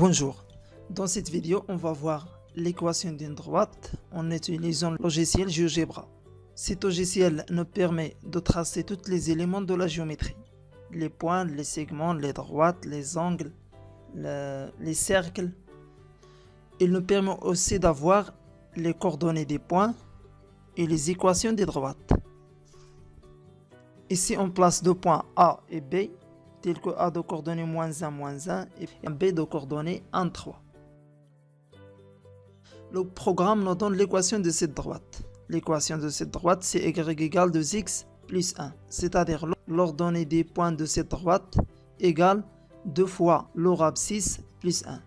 Bonjour, dans cette vidéo on va voir l'équation d'une droite en utilisant le logiciel GeoGebra. Cet logiciel nous permet de tracer tous les éléments de la géométrie, les points, les segments, les droites, les angles, les cercles. Il nous permet aussi d'avoir les coordonnées des points et les équations des droites. Ici on place deux points A et B, tels que A de coordonnées -1, -1 et B de coordonnées 1, 3. Le programme nous donne l'équation de cette droite. L'équation de cette droite, c'est y égale 2x plus 1, c'est-à-dire l'ordonnée des points de cette droite égale 2 fois leur abscisse plus 1.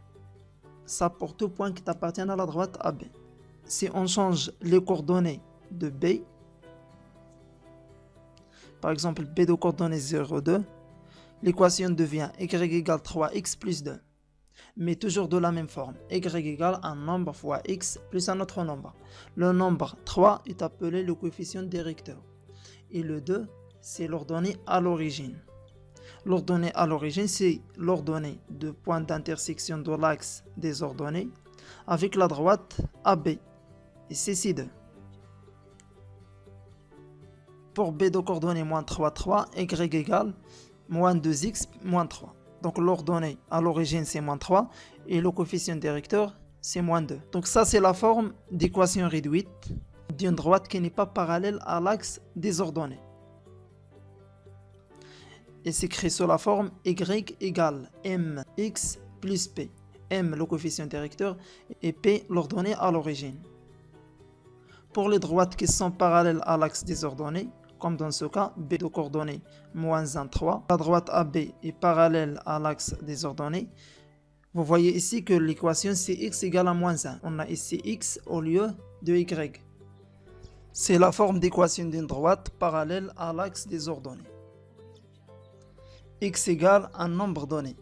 Ça pour tout point qui appartient à la droite AB. Si on change les coordonnées de B, par exemple B de coordonnées 0, 2, l'équation devient y égale 3x plus 2. Mais toujours de la même forme, y égale un nombre fois x plus un autre nombre. Le nombre 3 est appelé le coefficient directeur. Et le 2, c'est l'ordonnée à l'origine. L'ordonnée à l'origine, c'est l'ordonnée de point d'intersection de l'axe des ordonnées avec la droite AB. Et c'est C2. Pour B de coordonnées -3, 3, y égale -2x moins 3. Donc l'ordonnée à l'origine c'est -3 et le coefficient directeur c'est -2. Donc ça c'est la forme d'équation réduite d'une droite qui n'est pas parallèle à l'axe des ordonnées. Et s'écrit sous la forme y égale mx plus p. M le coefficient directeur et p l'ordonnée à l'origine. Pour les droites qui sont parallèles à l'axe des ordonnées, comme dans ce cas, B de coordonnées -1, 3, la droite AB est parallèle à l'axe des ordonnées. Vous voyez ici que l'équation c'est x égale à -1. On a ici x au lieu de y. C'est la forme d'équation d'une droite parallèle à l'axe des ordonnées. X égale un nombre donné,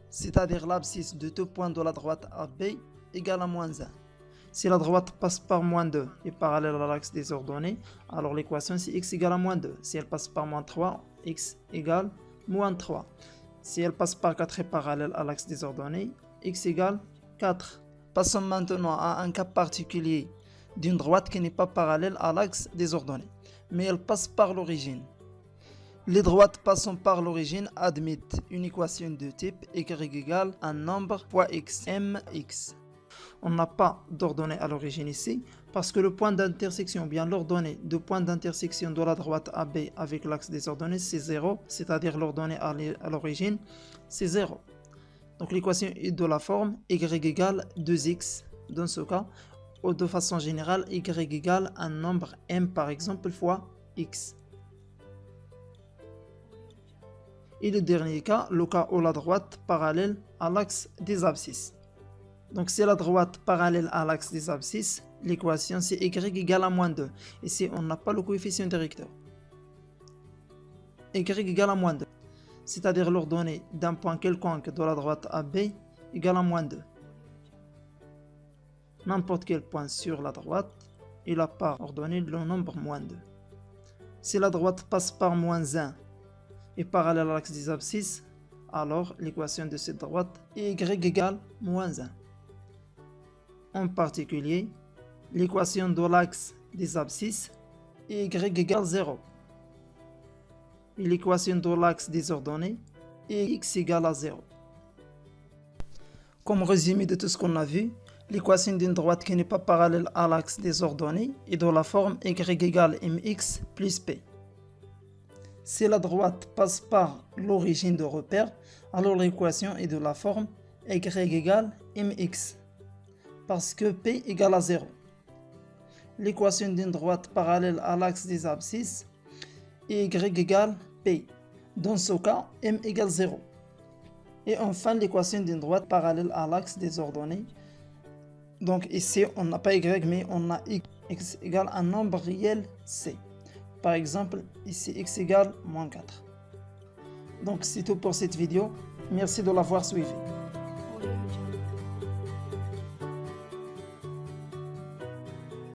c'est-à-dire l'abscisse de tout point de la droite AB égale à -1. Si la droite passe par -2 et parallèle à l'axe des ordonnées, alors l'équation c'est x égale à -2. Si elle passe par -3, x égale -3. Si elle passe par 4 et parallèle à l'axe des ordonnées, x égale 4. Passons maintenant à un cas particulier d'une droite qui n'est pas parallèle à l'axe des ordonnées, mais elle passe par l'origine. Les droites passant par l'origine admettent une équation de type y égale un nombre fois x, mx. On n'a pas d'ordonnée à l'origine ici, parce que le point d'intersection, bien l'ordonnée de point d'intersection de la droite AB avec l'axe des ordonnées, c'est 0, c'est-à-dire l'ordonnée à l'origine, c'est 0. Donc l'équation est de la forme y égale 2x, dans ce cas, ou de façon générale, y égale un nombre m par exemple fois x. Et le dernier cas, le cas où la droite parallèle à l'axe des abscisses. Donc c'est la droite parallèle à l'axe des abscisses, l'équation c'est y égale à -2. Ici on n'a pas le coefficient directeur. Y égale à -2, c'est-à-dire l'ordonnée d'un point quelconque de la droite AB égale à -2. N'importe quel point sur la droite, il a par ordonnée le nombre -2. Si la droite passe par -1 et parallèle à l'axe des abscisses, alors l'équation de cette droite est y égale -1. En particulier, l'équation de l'axe des abscisses est y égale 0. Et l'équation de l'axe des ordonnées est x égale à 0. Comme résumé de tout ce qu'on a vu, l'équation d'une droite qui n'est pas parallèle à l'axe des ordonnées est de la forme y égale mx plus p. Si la droite passe par l'origine de repère, alors l'équation est de la forme y égale mx, parce que p égale à 0. L'équation d'une droite parallèle à l'axe des abscisses est y égale p. Dans ce cas, m égale 0. Et enfin, l'équation d'une droite parallèle à l'axe des ordonnées. Donc ici, on n'a pas y, mais on a x égale un nombre réel c. Par exemple, ici x égale -4. Donc c'est tout pour cette vidéo. Merci de l'avoir suivi.